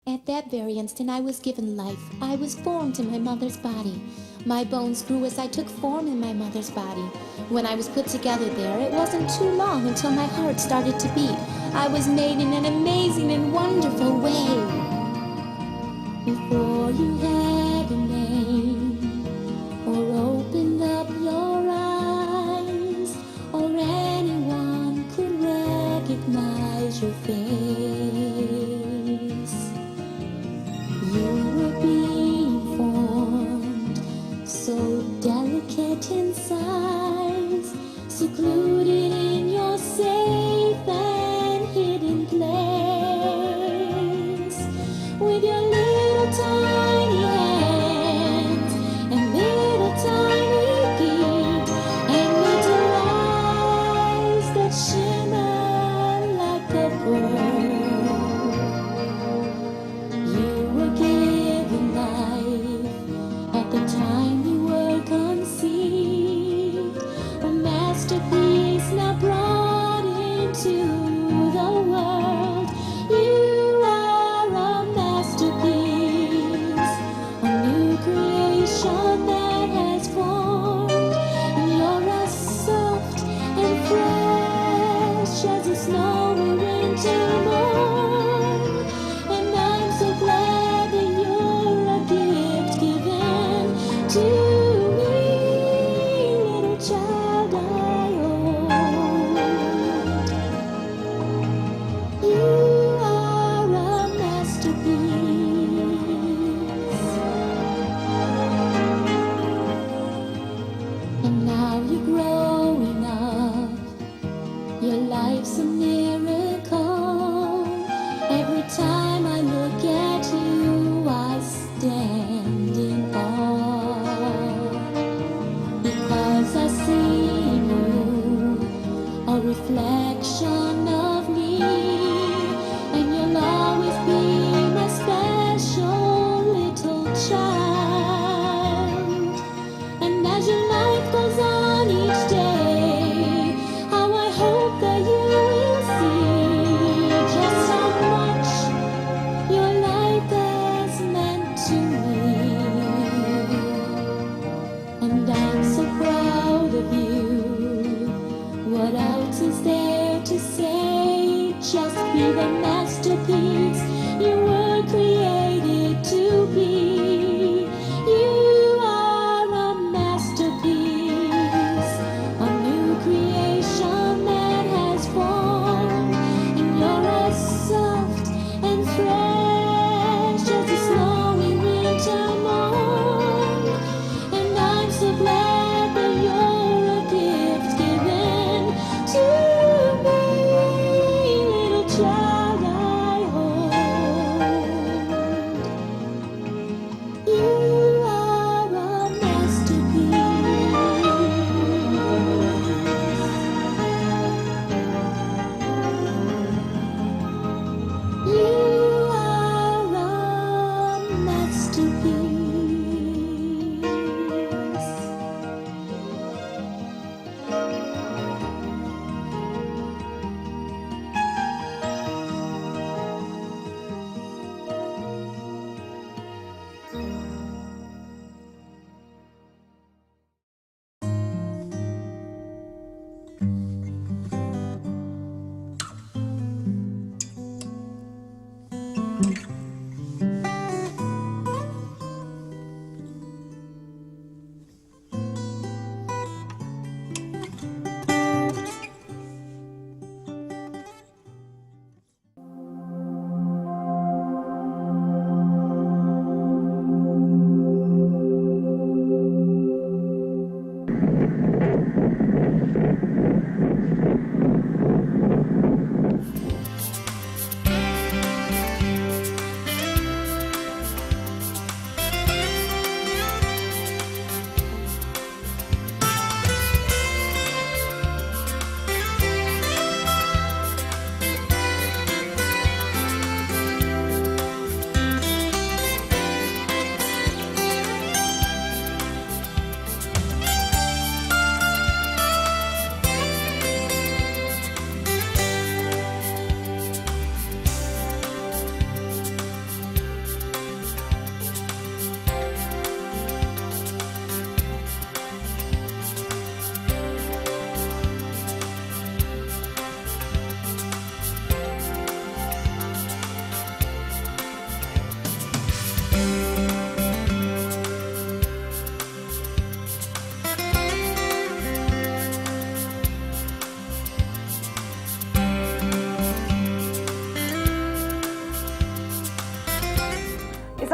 At that very instant I was given life. I was formed in my mother's body. My bones grew as I took form in my mother's body. When I was put together there, it wasn't too long until my heart started to beat. I was made in an amazing and wonderful way. Before you had a name, or opened up your eyes, or anyone could recognize your face, you were being formed, so delicate in size, secluded in your safe and hidden place, with your little tiny hands and little tiny feet and little eyes that shimmer like a pearl. You were given life at the time you were conceived, a masterpiece now brought into the world. You are a masterpiece, a new creation that has formed, and you're as soft and fresh as a snowy winter morn. And I'm so glad that you're a gift given to me, little child I hold. You are a masterpiece. And now you're growing up. Your life's a miracle. Every time I look at you, I stand in awe. Because I see in you a reflection of me, and you'll always be my special little child. And as your life goes on each day, how I hope that you will see just how much your life has meant to me. And I'm so proud of you. What else is there to say? Just be the masterpiece you were created to be. You are a masterpiece, a new creation that has formed, and you're as soft and fresh as a snowy winter morn. And I'm so glad that you're a gift given to me, little child I hold.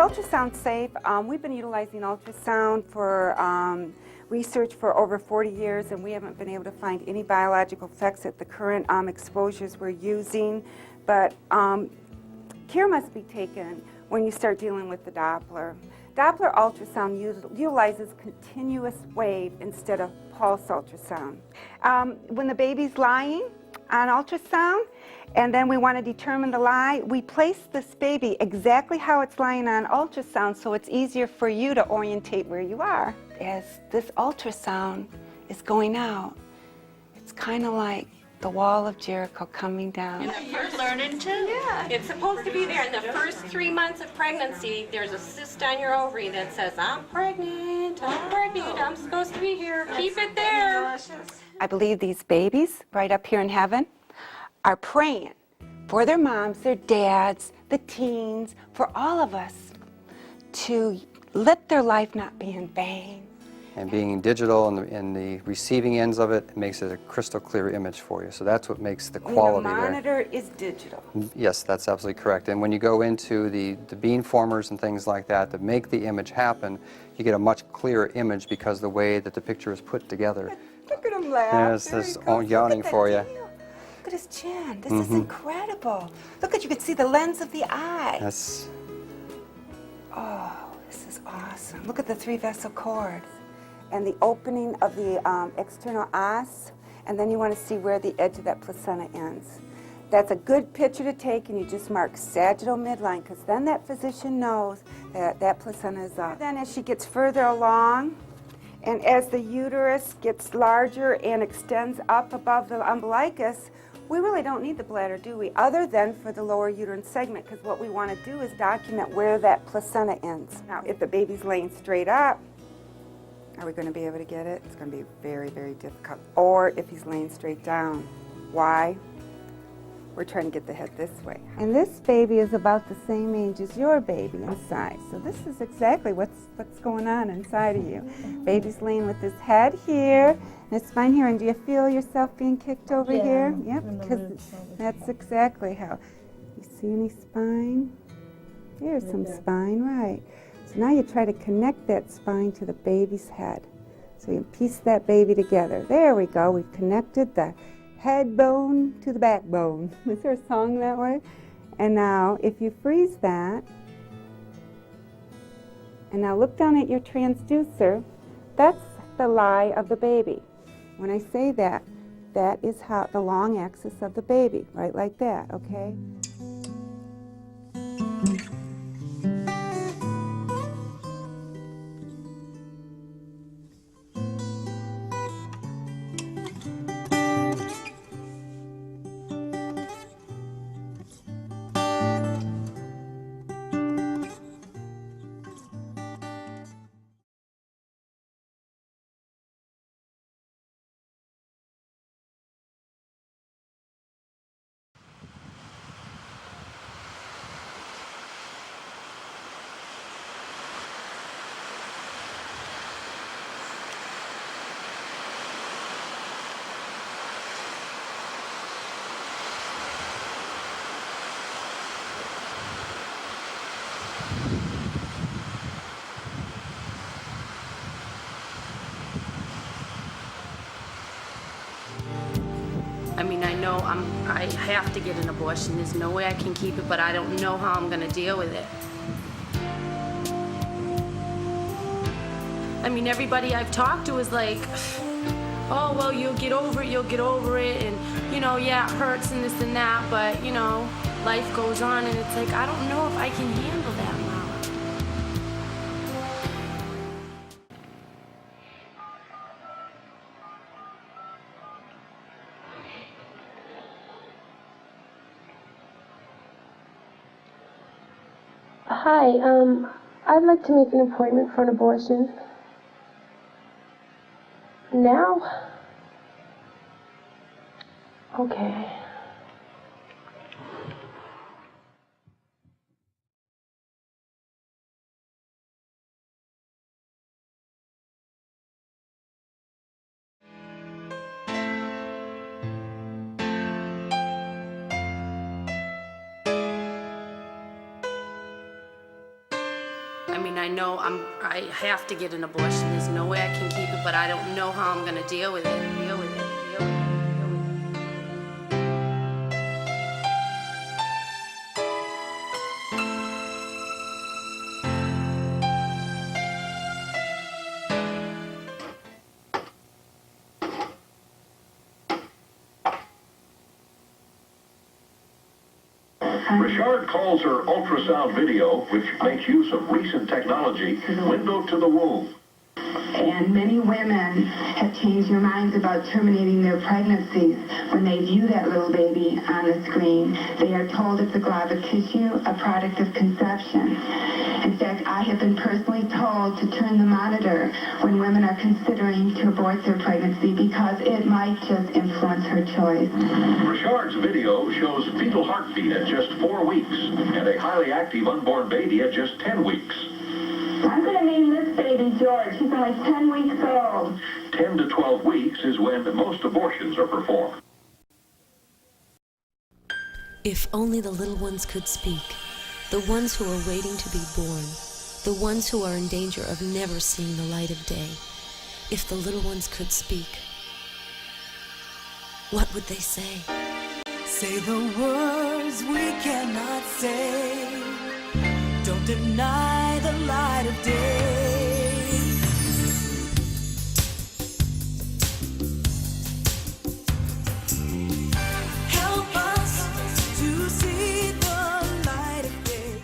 ultrasound safe? We've been utilizing ultrasound for research for over 40 years, and we haven't been able to find any biological effects at the current exposures we're using. But care must be taken when you start dealing with the Doppler. Doppler ultrasound utilizes continuous wave instead of pulse ultrasound. When the baby's lying on ultrasound, and then we want to determine the lie, we place this baby exactly how it's lying on ultrasound, so it's easier for you to orientate where you are. As this ultrasound is going out, it's kind of like the wall of Jericho coming down. You're learning too. Yeah. It's supposed to be there in the first 3 months of pregnancy. There's a cyst on your ovary that says, I'm pregnant, I'm supposed to be here. Keep it there. I believe these babies right up here in heaven are praying for their moms, their dads, the teens, for all of us to let their life not be in vain. And being digital and the receiving ends of it makes it a crystal clear image for you. So that's what makes the quality there. The monitor is digital. Yes, that's absolutely correct. And when you go into the beamformers and things like that to make the image happen, you get a much clearer image because the way that the picture is put together. Look at him laugh. Yes, there's yawning for you. Look at his chin. This is incredible. Look at, you can see the lens of the eye. That's... Oh, this is awesome. Look at the 3 vessel cords and the opening of the external os, and then you want to see where the edge of that placenta ends. That's a good picture to take, and you just mark sagittal midline, because then that physician knows that that placenta is up. Then as she gets further along, and as the uterus gets larger and extends up above the umbilicus, we really don't need the bladder, do we? Other than for the lower uterine segment, because what we want to do is document where that placenta ends. Now, if the baby's laying straight up, are we going to be able to get it? It's going to be very, very difficult. Or if he's laying straight down. Why? We're trying to get the head this way. And this baby is about the same age as your baby inside. So this is exactly what's going on inside of you. Baby's laying with his head here, and his spine here. And do you feel yourself being kicked over here? Yep, because that's exactly how. You see any spine? There's some spine, right. So now you try to connect that spine to the baby's head. So you piece that baby together. There we go. We've connected the head bone to the backbone. Is there a song that way? And now, if you freeze that, and now look down at your transducer, that's the lie of the baby. When I say that, that is how the long axis of the baby, right like that, okay? I mean, I know I have to get an abortion. There's no way I can keep it, but I don't know how I'm gonna deal with it. I mean, everybody I've talked to is like, oh, well, you'll get over it, and, you know, yeah, it hurts and this and that, but, you know, life goes on, and it's like, I don't know if I can handle that well. Hi, I'd like to make an appointment for an abortion. Now? Okay. I mean, I know I have to get an abortion. There's no way I can keep it, but I don't know how I'm gonna deal with it. Richard calls her ultrasound video, which makes use of recent technology, window to the womb. And many women have changed their minds about terminating their pregnancies when they view that little baby on the screen. They are told it's a glob of tissue, a product of conception. In fact, I have been personally told to turn the monitor when women are considering to abort their pregnancy because it might just influence her choice. Richard's video shows fetal heartbeat at just 4 weeks and a highly active unborn baby at just 10 weeks. I'm going to name this baby George. He's only 10 weeks old. 10 to 12 weeks is when most abortions are performed. If only the little ones could speak, the ones who are waiting to be born, the ones who are in danger of never seeing the light of day. If the little ones could speak, what would they say? Say the words we cannot say. Don't deny the light of day. Help us to see the light of day.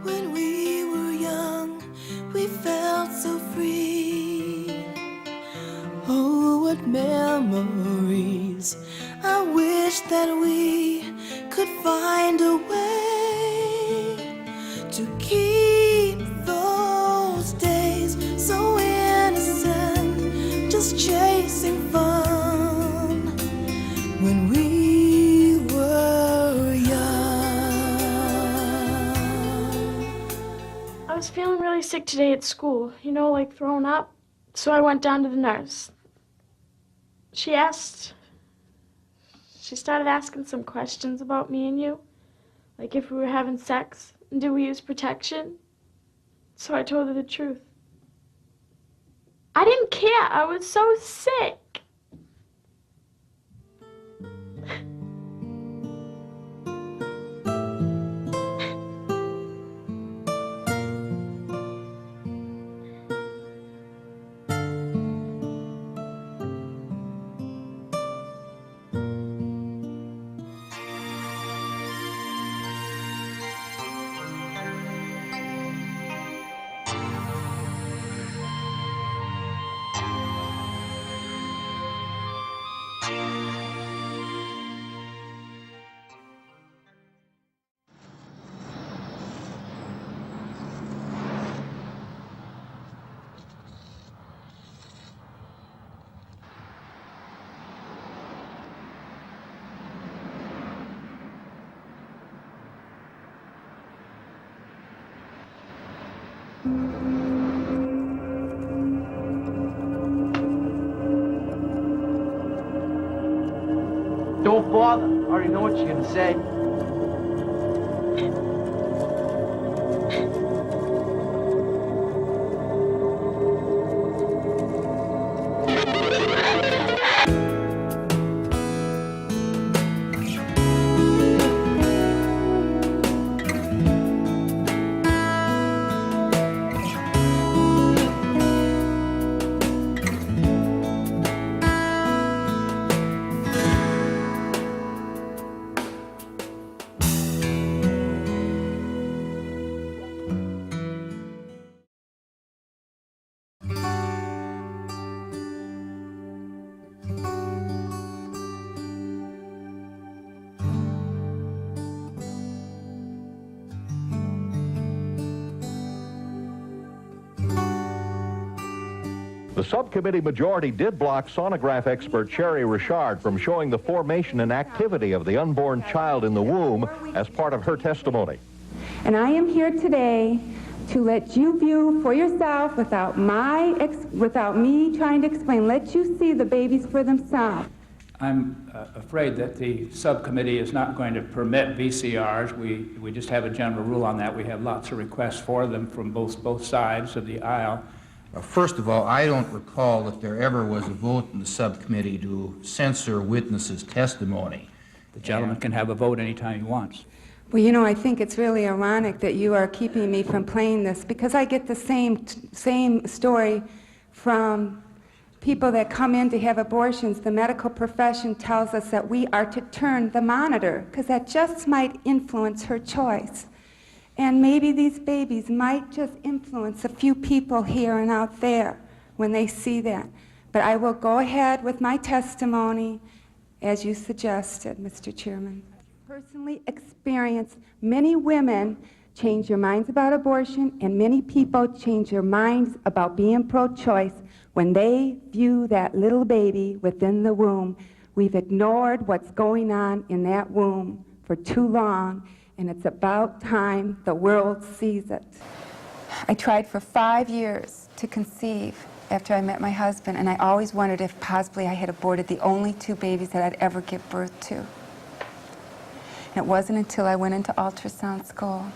When we were young, we felt so free. Oh, what memories. I wish that we could find a way to keep those days so innocent, just chasing fun when we were young. I was feeling really sick today at school, you know, like thrown up. So I went down to the nurse. She started asking some questions about me and you, like if we were having sex and did we use protection. So I told her the truth. I didn't care, I was so sick. Don't bother. I already know what you're gonna say. The subcommittee majority did block sonograph expert Sherry Richard from showing the formation and activity of the unborn child in the womb as part of her testimony. And I am here today to let you view for yourself without me trying to explain. Let you see the babies for themselves. I'm afraid that the subcommittee is not going to permit VCRs. We just have a general rule on that. We have lots of requests for them from both sides of the aisle. First of all, I don't recall that there ever was a vote in the subcommittee to censor witnesses' testimony. The gentleman can have a vote anytime he wants. Well, you know, I think it's really ironic that you are keeping me from playing this, because I get the same story from people that come in to have abortions. The medical profession tells us that we are to turn the monitor, because that just might influence her choice. And maybe these babies might just influence a few people here and out there when they see that. But I will go ahead with my testimony as you suggested, Mr. Chairman. Personally experienced many women change their minds about abortion, and many people change their minds about being pro-choice when they view that little baby within the womb. We've ignored what's going on in that womb for too long, and it's about time the world sees it. I tried for 5 years to conceive after I met my husband, and I always wondered if possibly I had aborted the only 2 babies that I'd ever give birth to. And it wasn't until I went into ultrasound school,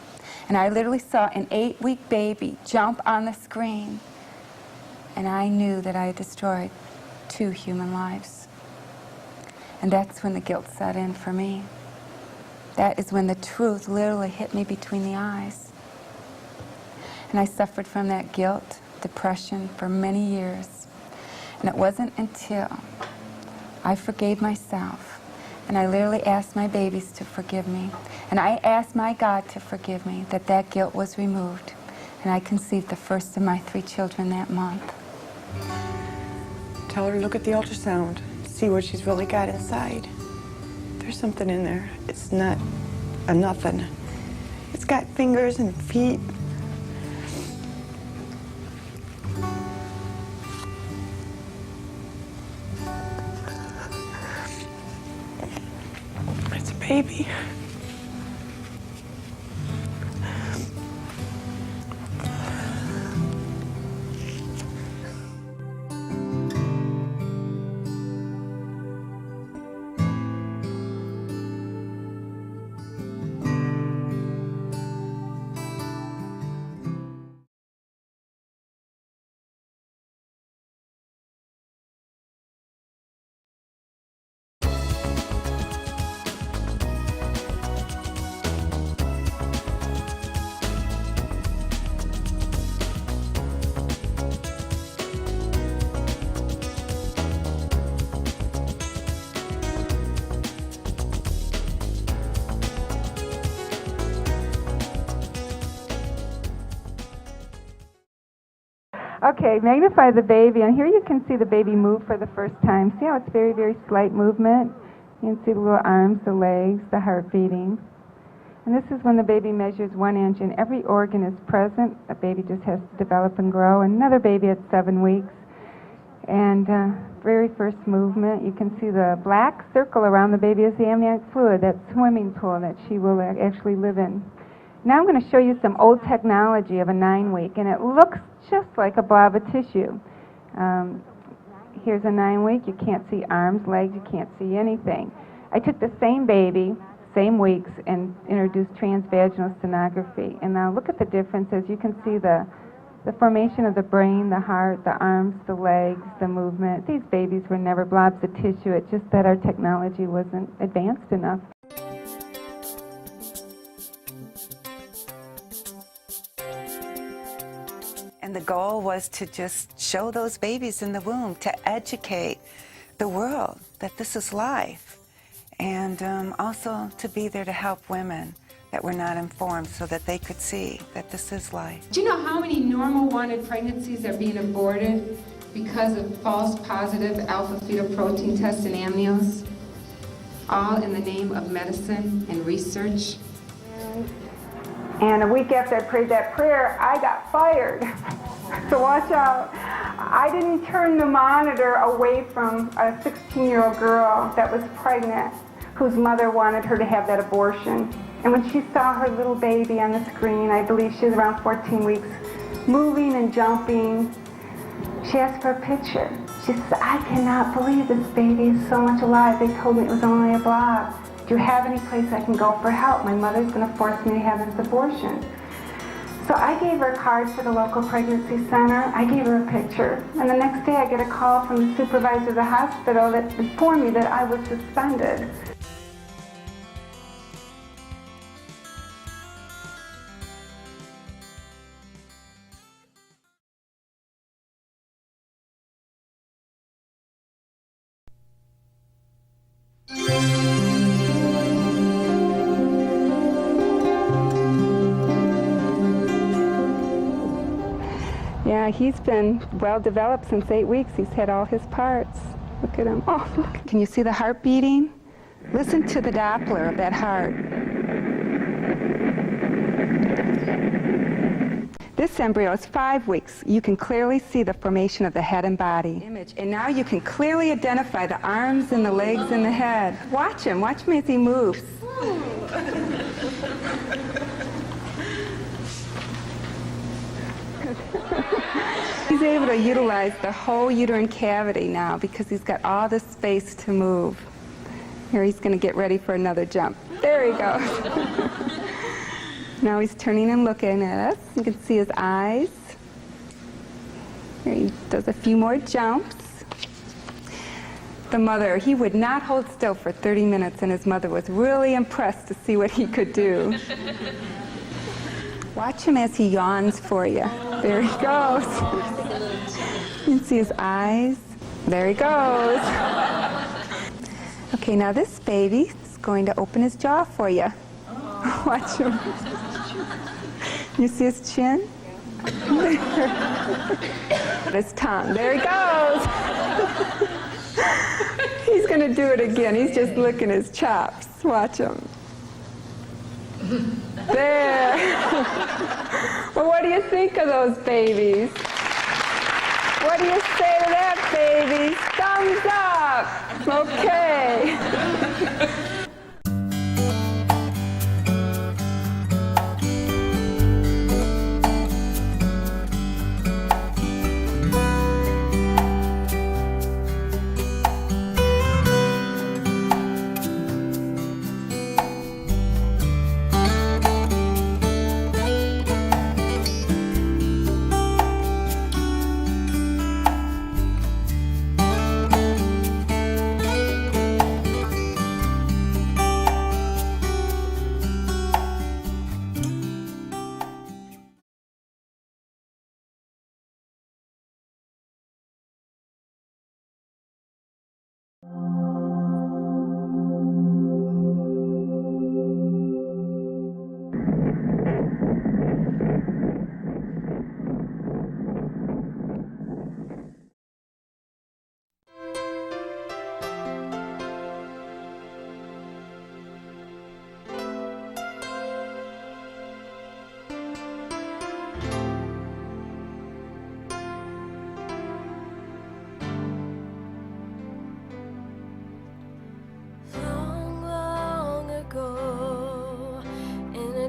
and I literally saw an 8-week baby jump on the screen, and I knew that I had destroyed 2 human lives. And that's when the guilt set in for me. That is when the truth literally hit me between the eyes. And I suffered from that guilt, depression for many years. And it wasn't until I forgave myself, and I literally asked my babies to forgive me, and I asked my God to forgive me, that that guilt was removed. And I conceived the first of my 3 children that month. Tell her to look at the ultrasound, see what she's really got inside. There's something in there. It's not a nothing. It's got fingers and feet. It's a baby. Okay, magnify the baby, and here you can see the baby move for the first time. See how it's very, very slight movement? You can see the little arms, the legs, the heart beating. And this is when the baby measures 1 inch, and every organ is present. The baby just has to develop and grow. Another baby at 7 weeks. And very first movement, you can see the black circle around the baby is the amniotic fluid, that swimming pool that she will actually live in. Now I'm going to show you some old technology of a 9-week, and it looks just like a blob of tissue. Here's a 9-week. You can't see arms, legs, you can't see anything. I took the same baby, same weeks, and introduced transvaginal sonography. And now look at the differences. You can see the formation of the brain, the heart, the arms, the legs, the movement. These babies were never blobs of tissue. It's just that our technology wasn't advanced enough. And the goal was to just show those babies in the womb, to educate the world that this is life, and also to be there to help women that were not informed so that they could see that this is life. Do you know how many normal wanted pregnancies are being aborted because of false positive alpha-fetoprotein tests and amnios? All in the name of medicine and research. And a week after I prayed that prayer, I got fired. So watch out. I didn't turn the monitor away from a 16-year-old girl that was pregnant, whose mother wanted her to have that abortion. And when she saw her little baby on the screen, I believe she was around 14 weeks, moving and jumping, she asked for a picture. She says, I cannot believe this baby is so much alive. They told me it was only a blob. Do you have any place I can go for help? My mother's going to force me to have this abortion. So I gave her a card for the local pregnancy center. I gave her a picture. And the next day I get a call from the supervisor of the hospital that informed me that I was suspended. Yeah, he's been well developed since 8 weeks. He's had all his parts. Look at him. Oh, look. Can you see the heart beating? Listen to the Doppler of that heart. This embryo is 5 weeks. You can clearly see the formation of the head and body. And now you can clearly identify the arms and the legs and the head. Watch him as he moves. He's able to utilize the whole uterine cavity now because he's got all this space to move. Here he's going to get ready for another jump. There he goes. Now he's turning and looking at us. You can see his eyes. Here he does a few more jumps. The mother, he would not hold still for 30 minutes, and his mother was really impressed to see what he could do. Watch him as he yawns for you. There he goes. You can see his eyes. There he goes. Okay, now this baby is going to open his jaw for you. Watch him. You see his chin? His tongue. There he goes. He's going to do it again. He's just licking his chops. Watch him. There. Well, what do you think of those babies? What do you say to that, baby? Thumbs up. Okay.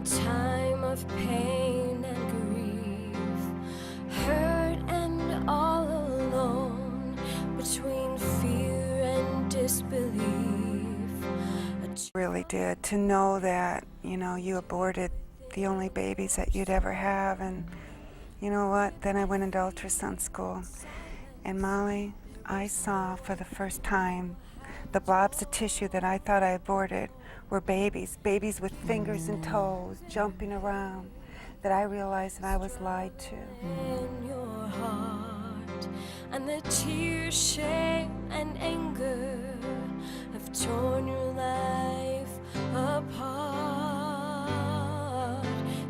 Time of pain and grief, hurt and all alone, between fear and disbelief. Really did, to know that, you know, you aborted the only babies that you'd ever have. And you know what, then I went into ultrasound school, and Molly, I saw for the first time the blobs of tissue that I thought I aborted were babies with fingers and toes jumping around, that I realized that I was lied to. In your heart, and the tears, shame, and anger have torn your life apart.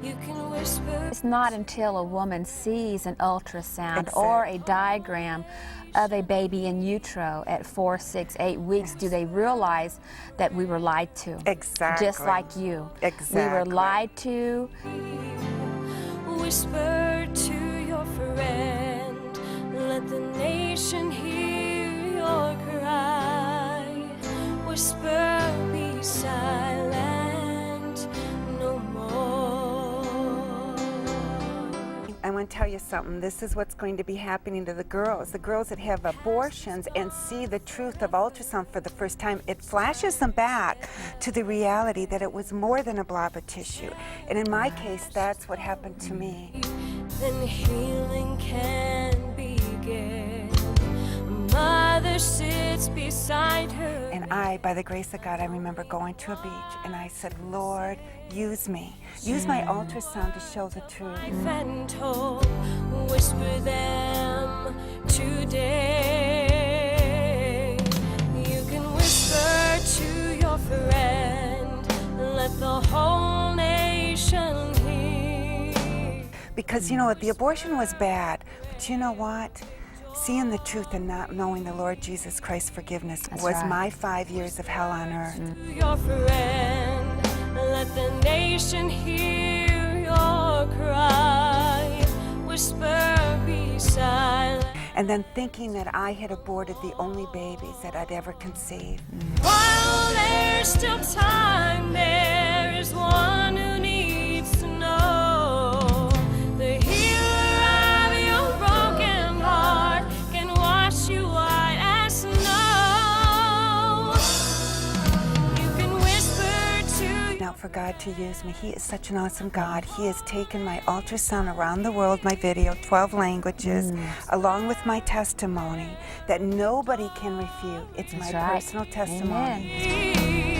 You can whisper. It's not until a woman sees an ultrasound or a diagram of a baby in utero at 4, 6, 8 weeks, do they realize that we were lied to. Exactly. Just like you. Exactly. We were lied to. Whisper to your friend, let the tell you something. This is what's going to be happening to the girls. The girls that have abortions and see the truth of ultrasound for the first time, it flashes them back to the reality that it was more than a blob of tissue. And in my case, that's what happened to me. Then healing can begin. Mother sits beside her. And I, by the grace of God, I remember going to a beach and I said, Lord, use me. Use my ultrasound to show the truth. And told, whisper them today. You can whisper to your friend, let the whole nation hear. Because, you know, the abortion was bad, but you know what? Seeing the truth and not knowing the Lord Jesus Christ's forgiveness was my 5 years of hell on earth. Your friend, let the nation hear your cry. Whisper, be silent. And then thinking that I had aborted the only babies that I'd ever conceived. While there's still time, there is one who needs to know. The healer of your broken heart can wash you white as snow. You can whisper to. Now, for God to use me, He is such an awesome God. He has taken my ultrasound around the world, my video, 12 languages, along with my testimony that nobody can refute. It's my personal testimony.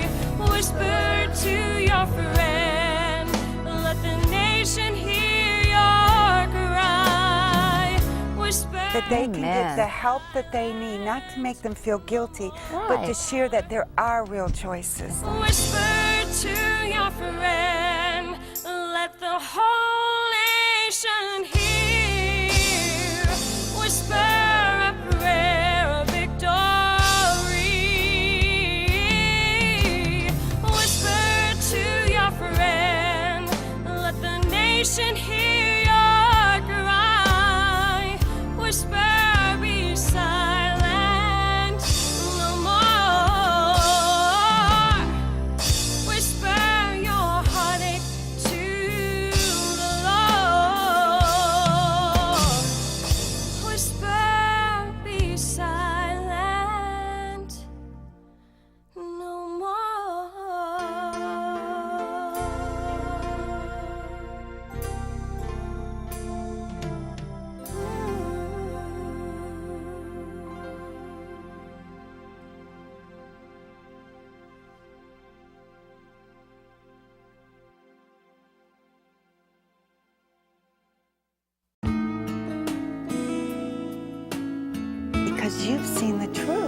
Whisper to your friend, let the nation hear your cry. Whisper. That they can get the help that they need, not to make them feel guilty, but to share that there are real choices. Whisper to your friend, let the whole nation hear. Whisper a prayer of victory. Whisper to your friend, let the nation hear your cry. Whisper, be silent no more. Whisper your heartache to the Lord. Whisper, be silent no more. Because you've seen the truth.